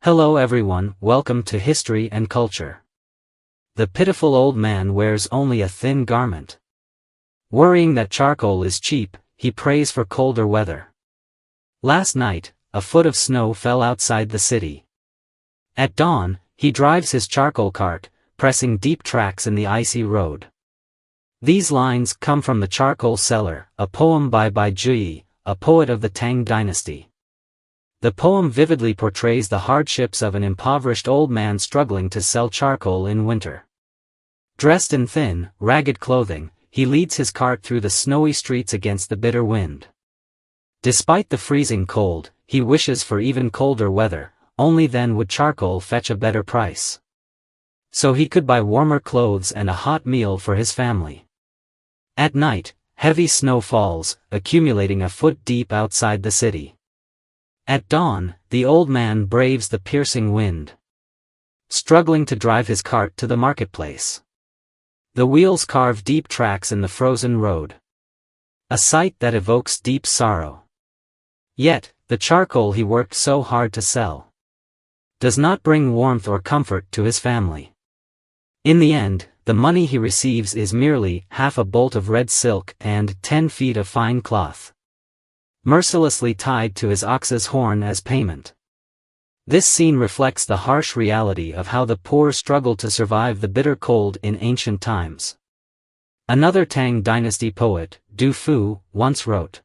Hello everyone, welcome to History and Culture. The pitiful old man wears only a thin garment. Worrying that charcoal is cheap, he prays for colder weather. Last night, a foot of snow fell outside the city. At dawn, he drives his charcoal cart, pressing deep tracks in the icy road. These lines come from The Charcoal Seller, a poem by Puyi, a poet of the Tang dynasty. The poem vividly portrays the hardships of an impoverished old man struggling to sell charcoal in winter. Dressed in thin, ragged clothing, he leads his cart through the snowy streets against the bitter wind. Despite the freezing cold, he wishes for even colder weather, only then would charcoal fetch a better price. So he could buy warmer clothes and a hot meal for his family. At night, heavy snow falls, accumulating a foot deep outside the city. At dawn, the old man braves the piercing wind, struggling to drive his cart to the marketplace. The wheels carve deep tracks in the frozen road, a sight that evokes deep sorrow. Yet, the charcoal he worked so hard to sell does not bring warmth or comfort to his family. In the end, the money he receives is merely half a bolt of red silk and 10 feet of fine cloth, mercilessly tied to his ox's horn as payment. This scene reflects the harsh reality of how the poor struggled to survive the bitter cold in ancient times. Another Tang dynasty poet, Du Fu, once wrote,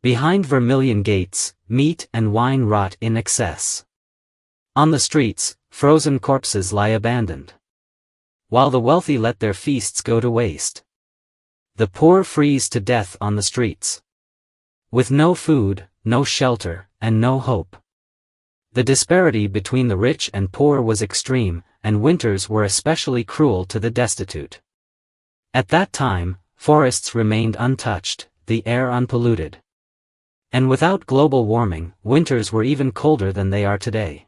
"Behind vermilion gates, meat and wine rot in excess. On the streets, frozen corpses lie abandoned. While the wealthy let their feasts go to waste, the poor freeze to death on the streets. With no food, no shelter, and no hope." The disparity between the rich and poor was extreme, and winters were especially cruel to the destitute. At that time, forests remained untouched, the air unpolluted. And without global warming, winters were even colder than they are today.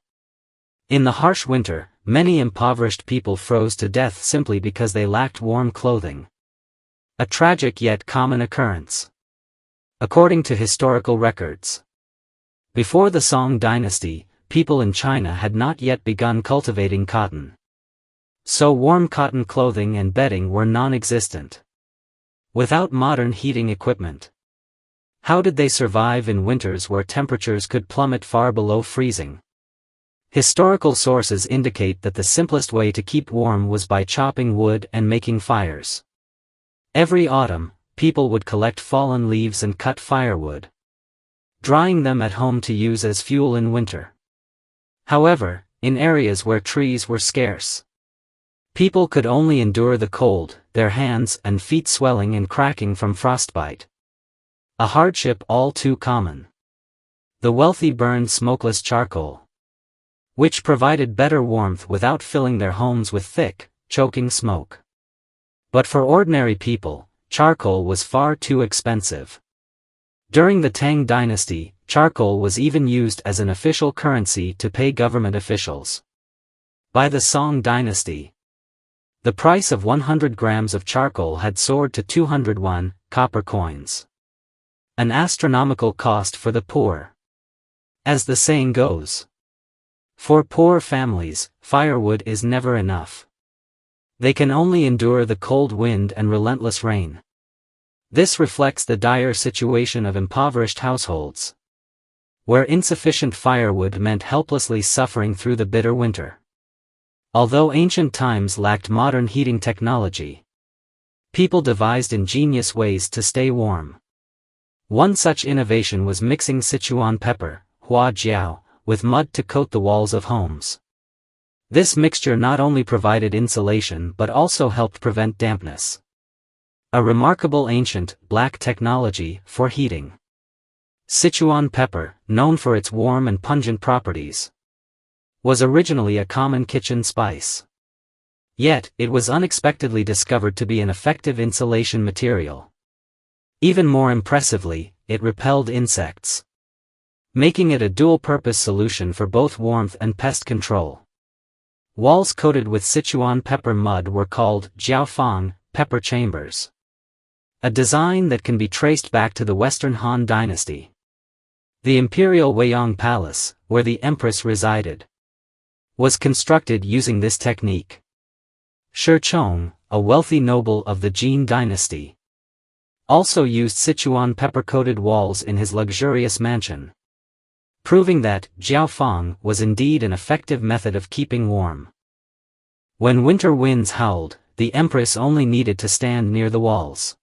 In the harsh winter, many impoverished people froze to death simply because they lacked warm clothing. A tragic yet common occurrence. According to historical records, before the Song dynasty, people in China had not yet begun cultivating cotton. So warm cotton clothing and bedding were non-existent. Without modern heating equipment, how did they survive in winters where temperatures could plummet far below freezing? Historical sources indicate that the simplest way to keep warm was by chopping wood and making fires. Every autumn, people would collect fallen leaves and cut firewood, drying them at home to use as fuel in winter. However, in areas where trees were scarce, people could only endure the cold, their hands and feet swelling and cracking from frostbite. A hardship all too common. The wealthy burned smokeless charcoal, which provided better warmth without filling their homes with thick, choking smoke. But for ordinary people, charcoal was far too expensive. During the Tang dynasty, charcoal was even used as an official currency to pay government officials. By the Song dynasty, the price of 100 grams of charcoal had soared to 201 copper coins. An astronomical cost for the poor. As the saying goes, for poor families, firewood is never enough. They can only endure the cold wind and relentless rain. This reflects the dire situation of impoverished households, where insufficient firewood meant helplessly suffering through the bitter winter. Although ancient times lacked modern heating technology, people devised ingenious ways to stay warm. One such innovation was mixing Sichuan pepper, hua jiao, with mud to coat the walls of homes. This mixture not only provided insulation but also helped prevent dampness. A remarkable ancient, black technology for heating. Sichuan pepper, known for its warm and pungent properties, was originally a common kitchen spice. Yet, it was unexpectedly discovered to be an effective insulation material. Even more impressively, it repelled insects, making it a dual-purpose solution for both warmth and pest control. Walls coated with Sichuan pepper mud were called jiaofang, pepper chambers, a design that can be traced back to the Western Han dynasty. The imperial Weiyang Palace, where the empress resided, was constructed using this technique. Shi Chong, a wealthy noble of the Jin dynasty, also used Sichuan pepper-coated walls in his luxurious mansion, proving that jiaofang was indeed an effective method of keeping warm. When winter winds howled, the empress only needed to stand near the walls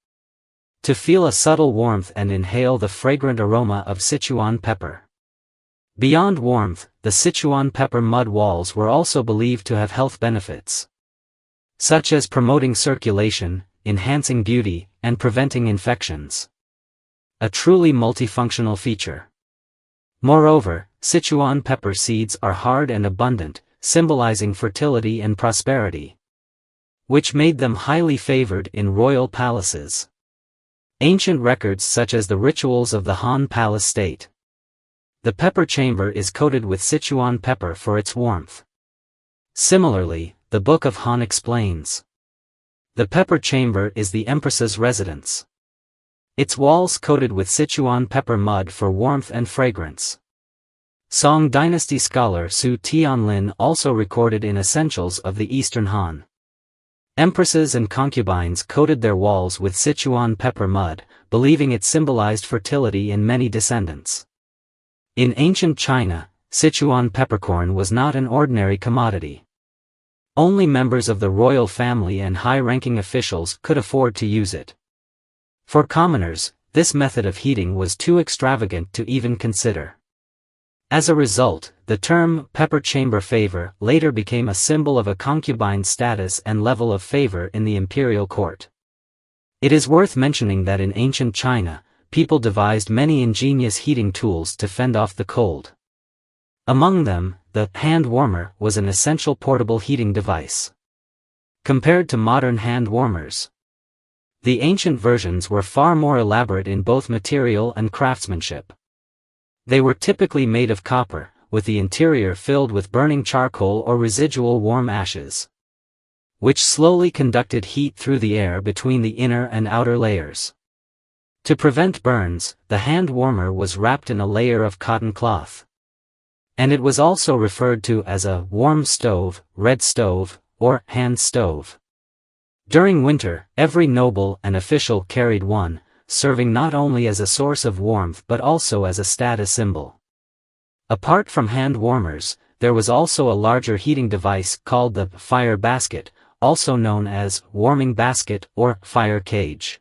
to feel a subtle warmth and inhale the fragrant aroma of Sichuan pepper. Beyond warmth, the Sichuan pepper mud walls were also believed to have health benefits, such as promoting circulation, enhancing beauty, and preventing infections. A truly multifunctional feature. Moreover, Sichuan pepper seeds are hard and abundant, symbolizing fertility and prosperity, which made them highly favored in royal palaces. Ancient records such as the rituals of the Han Palace state the pepper chamber is coated with Sichuan pepper for its warmth. Similarly, the Book of Han explains, the pepper chamber is the empress's residence, its walls coated with Sichuan pepper mud for warmth and fragrance. Song Dynasty scholar Su Tianlin also recorded in Essentials of the Eastern Han, empresses and concubines coated their walls with Sichuan pepper mud, believing it symbolized fertility in many descendants. In ancient China, Sichuan peppercorn was not an ordinary commodity. Only members of the royal family and high-ranking officials could afford to use it. For commoners, this method of heating was too extravagant to even consider. As a result, the term pepper chamber favor later became a symbol of a concubine's status and level of favor in the imperial court. It is worth mentioning that in ancient China, people devised many ingenious heating tools to fend off the cold. Among them, the hand warmer was an essential portable heating device. Compared to modern hand warmers, the ancient versions were far more elaborate in both material and craftsmanship. They were typically made of copper, with the interior filled with burning charcoal or residual warm ashes, which slowly conducted heat through the air between the inner and outer layers. To prevent burns, the hand warmer was wrapped in a layer of cotton cloth, and it was also referred to as a warm stove, red stove, or hand stove. During winter, every noble and official carried one, serving not only as a source of warmth but also as a status symbol. Apart from hand warmers, there was also a larger heating device called the fire basket, also known as warming basket or fire cage.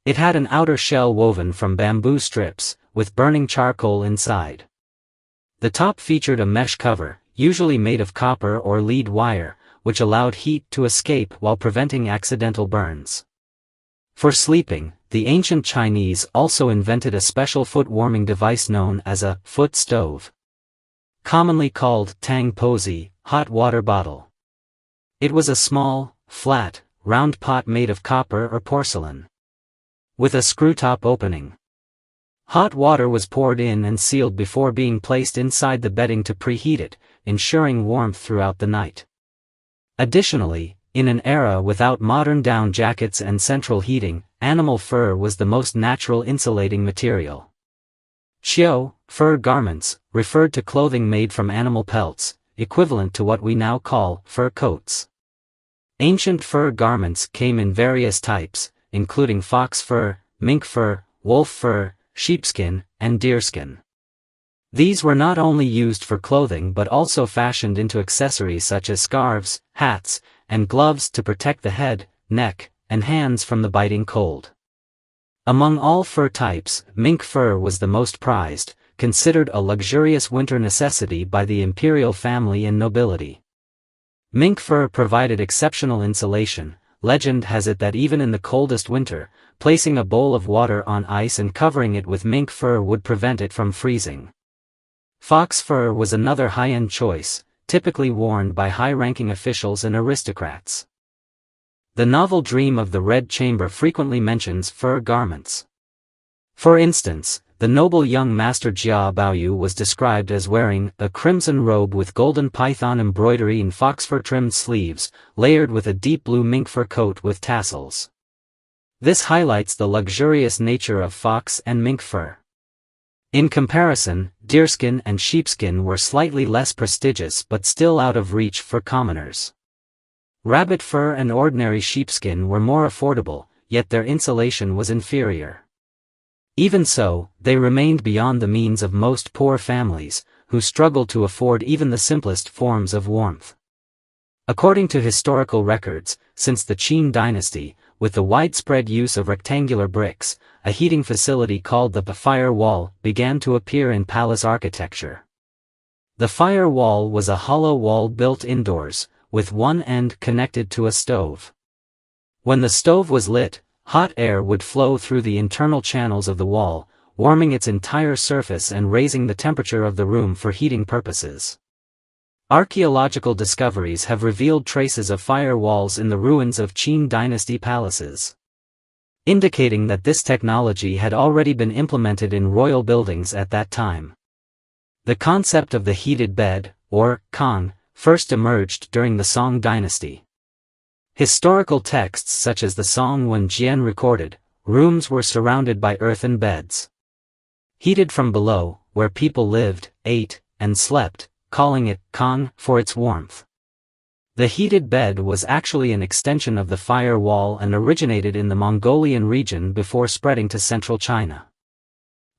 It had an outer shell woven from bamboo strips, with burning charcoal inside. The top featured a mesh cover, usually made of copper or lead wire, which allowed heat to escape while preventing accidental burns. For sleeping, the ancient Chinese also invented a special foot-warming device known as a foot stove, commonly called tang pozi, hot water bottle. It was a small, flat, round pot made of copper or porcelain, with a screw-top opening. Hot water was poured in and sealed before being placed inside the bedding to preheat it, ensuring warmth throughout the night. Additionally, in an era without modern down jackets and central heating, animal fur was the most natural insulating material. Qiu, fur garments, referred to clothing made from animal pelts, equivalent to what we now call fur coats. Ancient fur garments came in various types, including fox fur, mink fur, wolf fur, sheepskin, and deerskin. These were not only used for clothing but also fashioned into accessories such as scarves, hats, and gloves to protect the head, neck, and hands from the biting cold. Among all fur types, mink fur was the most prized, considered a luxurious winter necessity by the imperial family and nobility. Mink fur provided exceptional insulation. Legend has it that even in the coldest winter, placing a bowl of water on ice and covering it with mink fur would prevent it from freezing. Fox fur was another high-end choice, typically worn by high-ranking officials and aristocrats. The novel Dream of the Red Chamber frequently mentions fur garments. For instance, the noble young master Jia Baoyu was described as wearing a crimson robe with golden python embroidery and foxfur-trimmed sleeves, layered with a deep blue mink fur coat with tassels. This highlights the luxurious nature of fox and mink fur. In comparison, deerskin and sheepskin were slightly less prestigious but still out of reach for commoners. Rabbit fur and ordinary sheepskin were more affordable, yet their insulation was inferior. Even so, they remained beyond the means of most poor families, who struggled to afford even the simplest forms of warmth. According to historical records, since the Qin dynasty, with the widespread use of rectangular bricks, a heating facility called the fire wall began to appear in palace architecture. The fire wall was a hollow wall built indoors, with one end connected to a stove. When the stove was lit, hot air would flow through the internal channels of the wall, warming its entire surface and raising the temperature of the room for heating purposes. Archaeological discoveries have revealed traces of fire walls in the ruins of Qin dynasty palaces, indicating that this technology had already been implemented in royal buildings at that time. The concept of the heated bed, or kang, first emerged during the Song dynasty. Historical texts such as the Song Wen Jian recorded, rooms were surrounded by earthen beds, heated from below, where people lived, ate, and slept, calling it kang for its warmth. The heated bed was actually an extension of the fire wall and originated in the Mongolian region before spreading to central China.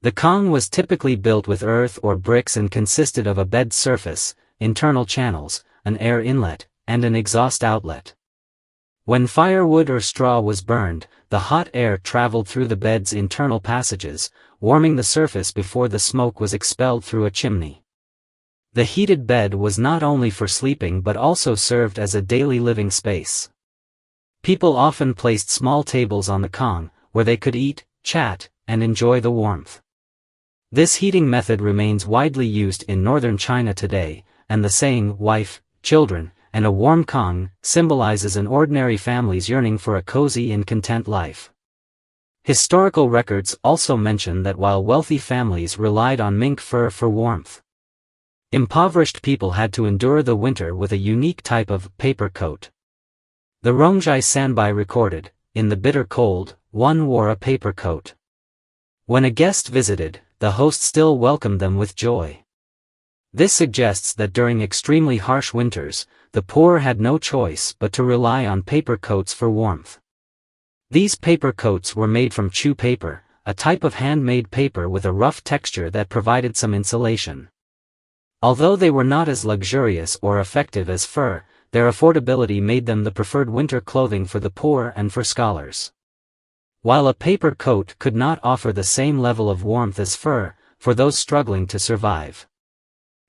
The kang was typically built with earth or bricks and consisted of a bed surface, internal channels, an air inlet, and an exhaust outlet. When firewood or straw was burned, the hot air traveled through the bed's internal passages, warming the surface before the smoke was expelled through a chimney. The heated bed was not only for sleeping but also served as a daily living space. People often placed small tables on the kang, where they could eat, chat, and enjoy the warmth. This heating method remains widely used in northern China today, and the saying, wife, children, and a warm kang, symbolizes an ordinary family's yearning for a cozy and content life. Historical records also mention that while wealthy families relied on mink fur for warmth, impoverished people had to endure the winter with a unique type of paper coat. The Rongjai Sanbai recorded, in the bitter cold, one wore a paper coat. When a guest visited, the host still welcomed them with joy. This suggests that during extremely harsh winters, the poor had no choice but to rely on paper coats for warmth. These paper coats were made from chew paper, a type of handmade paper with a rough texture that provided some insulation. Although they were not as luxurious or effective as fur, their affordability made them the preferred winter clothing for the poor and for scholars. While a paper coat could not offer the same level of warmth as fur, for those struggling to survive,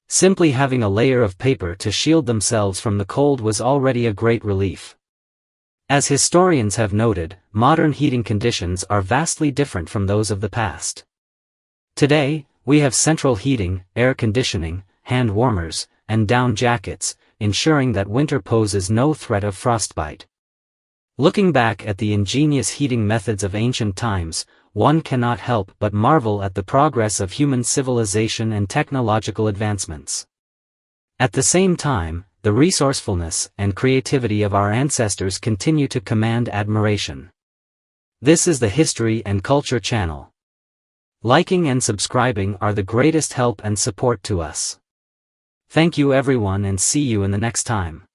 simply having a layer of paper to shield themselves from the cold was already a great relief. As historians have noted, modern heating conditions are vastly different from those of the past. Today, we have central heating, air conditioning, hand warmers, and down jackets, ensuring that winter poses no threat of frostbite. Looking back at the ingenious heating methods of ancient times, one cannot help but marvel at the progress of human civilization and technological advancements. At the same time, the resourcefulness and creativity of our ancestors continue to command admiration. This is the History and Culture channel. Liking and subscribing are the greatest help and support to us. Thank you everyone and see you in the next time.